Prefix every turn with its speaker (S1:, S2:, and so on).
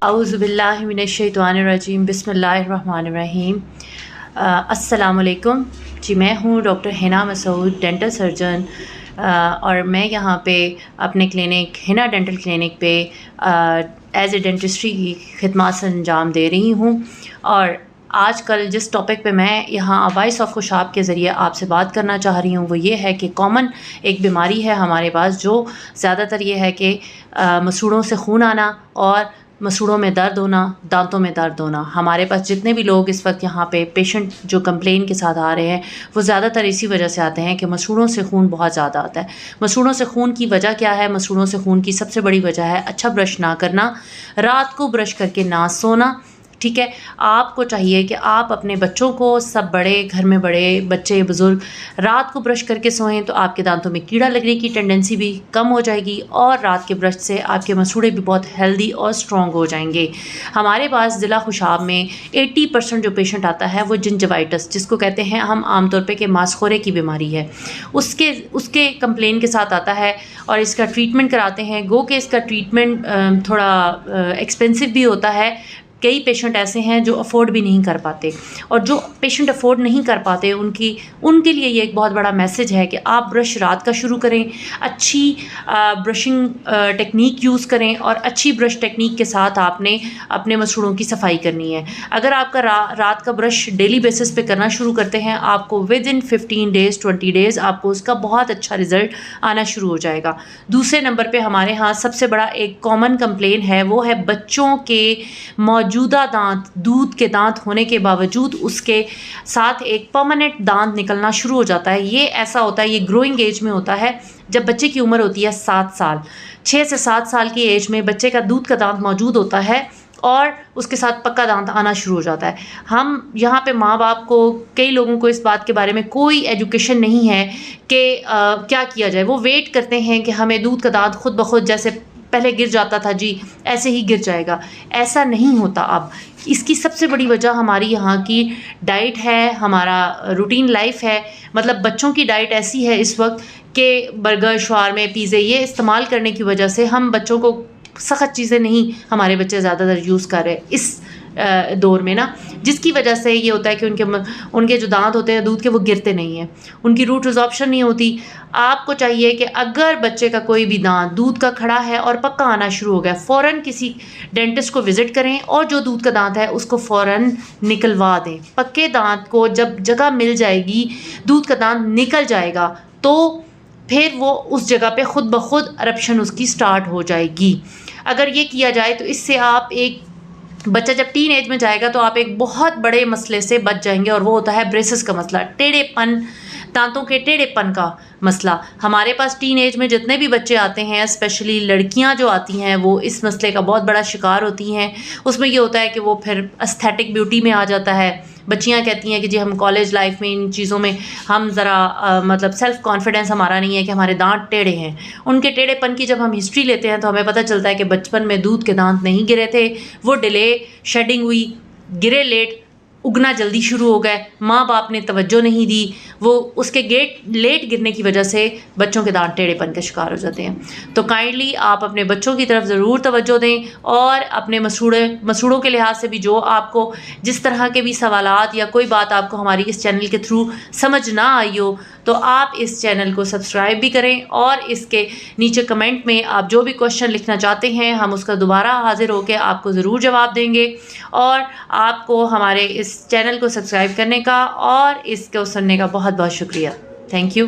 S1: औज़ुबिल्लाहि मिनश्शैतानिर्रजीम बिस्मिल्लाहिर्रहमानिर्रहीम। अस्सलाम वालेकुम जी, मैं हूँ doctor Hina Masood, dental surgeon, और मैं यहाँ पे अपने क्लिनिक हिना डेंटल क्लिनिक पे एज ए डेंटिस्ट्री की खिदमत से अंजाम दे रही हूँ। और आजकल जिस टॉपिक पे मैं यहाँ वॉइस ऑफ खुशाब के ज़रिए आपसे बात करना चाह रही हूँ वो ये है कि कॉमन एक बीमारी है हमारे पास, जो ज़्यादातर ये है कि मसूड़ों से खून आना और मसूड़ों में दर्द होना, दांतों में दर्द होना। हमारे पास जितने भी लोग इस वक्त यहाँ पे पेशेंट जो कंप्लेन के साथ आ रहे हैं वो ज़्यादातर इसी वजह से आते हैं कि मसूड़ों से खून बहुत ज़्यादा आता है। मसूड़ों से खून की वजह क्या है? मसूड़ों से खून की सबसे बड़ी वजह है अच्छा ब्रश ना करना, रात को ब्रश करके ना सोना। ठीक है, आपको चाहिए कि आप अपने बच्चों को, सब बड़े घर में बड़े बच्चे बुज़ुर्ग, रात को ब्रश करके सोएं तो आपके दांतों में कीड़ा लगने की टेंडेंसी भी कम हो जाएगी और रात के ब्रश से आपके मसूड़े भी बहुत हेल्दी और स्ट्रॉन्ग हो जाएंगे। हमारे पास ज़िला खुशाब में 80% जो पेशेंट आता है वो जिंजवाइटिस, जिसको कहते हैं हम आमतौर पर कि मांसखोरे की बीमारी है, उसके कंप्लेन के साथ आता है और इसका ट्रीटमेंट कराते हैं। गो के इसका ट्रीटमेंट थोड़ा एक्सपेंसिव भी होता है। कई पेशेंट ऐसे हैं जो अफोर्ड भी नहीं कर पाते, और जो पेशेंट अफोर्ड नहीं कर पाते उनके लिए ये एक बहुत बड़ा मैसेज है कि आप ब्रश रात का शुरू करें, अच्छी ब्रशिंग टेक्निक यूज़ करें और अच्छी ब्रश टेक्निक के साथ आपने अपने मसूड़ों की सफाई करनी है। अगर आपका रात का ब्रश डेली बेसिस पे करना शुरू करते हैं, आपको विद इन 15 डेज़ 20 डेज़ आपको उसका बहुत अच्छा रिजल्ट आना शुरू हो जाएगा। दूसरे नंबर पे हमारे यहाँ सबसे बड़ा एक कॉमन कंप्लेन है, वो है बच्चों के मौजूदा दांत, दूध के दांत होने के बावजूद उसके साथ एक परमानेंट दांत निकलना शुरू हो जाता है। ये ऐसा होता है, ये ग्रोइंग एज में होता है, जब बच्चे की उम्र होती है 7 साल। 6 से 7 साल की एज में बच्चे का दूध का दांत मौजूद होता है और उसके साथ पक्का दांत आना शुरू हो जाता है। हम यहाँ पे माँ बाप को, कई लोगों को इस बात के बारे में कोई एजुकेशन नहीं है कि क्या किया जाए। वो वेट करते हैं कि हमें दूध का दांत खुद ब खुद, जैसे पहले गिर जाता था जी, ऐसे ही गिर जाएगा। ऐसा नहीं होता अब। इसकी सबसे बड़ी वजह हमारी यहाँ की डाइट है, हमारा रूटीन लाइफ है। मतलब बच्चों की डाइट ऐसी है इस वक्त कि बर्गर, शवारमे, पिज़्ज़े ये इस्तेमाल करने की वजह से हम बच्चों को सख्त चीज़ें नहीं, हमारे बच्चे ज़्यादातर यूज़ कर रहे हैं इस दौर में ना, जिसकी वजह से ये होता है कि उनके जो दांत होते हैं दूध के, वो गिरते नहीं हैं, उनकी रूट रिजॉर्प्शन नहीं होती। आपको चाहिए कि अगर बच्चे का कोई भी दांत दूध का खड़ा है और पक्का आना शुरू हो गया, फ़ौरन किसी डेंटिस्ट को विज़िट करें और जो दूध का दांत है उसको फ़ौरन निकलवा दें। पक्के दांत को जब जगह मिल जाएगी, दूध का दांत निकल जाएगा, तो फिर वो उस जगह पे खुद ब खुद अरप्शन उसकी स्टार्ट हो जाएगी। अगर ये किया जाए तो इससे आप एक बच्चा जब टीन एज में जाएगा तो आप एक बहुत बड़े मसले से बच जाएंगे, और वो होता है ब्रेसेस का मसला, टेढ़ेपन, दांतों के टेढ़ेपन का मसला। हमारे पास टीन एज में जितने भी बच्चे आते हैं, स्पेशली लड़कियां जो आती हैं, वो इस मसले का बहुत बड़ा शिकार होती हैं। उसमें ये होता है कि वो फिर एस्थेटिक ब्यूटी में आ जाता है। बच्चियां कहती हैं कि जी हम कॉलेज लाइफ में इन चीज़ों में हम ज़रा मतलब सेल्फ़ कॉन्फिडेंस हमारा नहीं है कि हमारे दांत टेढ़े हैं। उनके टेढ़ेपन की जब हम हिस्ट्री लेते हैं तो हमें पता चलता है कि बचपन में दूध के दांत नहीं गिरे थे, वो डिले शेडिंग हुई, गिरे लेट, उगना जल्दी शुरू हो गए, माँ बाप ने तवज्जो नहीं दी, वो उसके लेट गिरने की वजह से बच्चों के दांत टेढ़ेपन का शिकार हो जाते हैं। तो काइंडली आप अपने बच्चों की तरफ ज़रूर तवज्जो दें, और अपने मसूड़ों के लिहाज से भी जो आपको जिस तरह के भी सवालात या कोई बात आपको हमारी इस चैनल के थ्रू समझ ना आई हो, तो आप इस चैनल को सब्सक्राइब भी करें, और इसके नीचे कमेंट में आप जो भी क्वेश्चन लिखना चाहते हैं हम उसका दोबारा हाजिर होकर आपको ज़रूर जवाब देंगे। और आपको हमारे इस चैनल को सब्सक्राइब करने का और इसको सुनने का बहुत बहुत शुक्रिया। Thank you.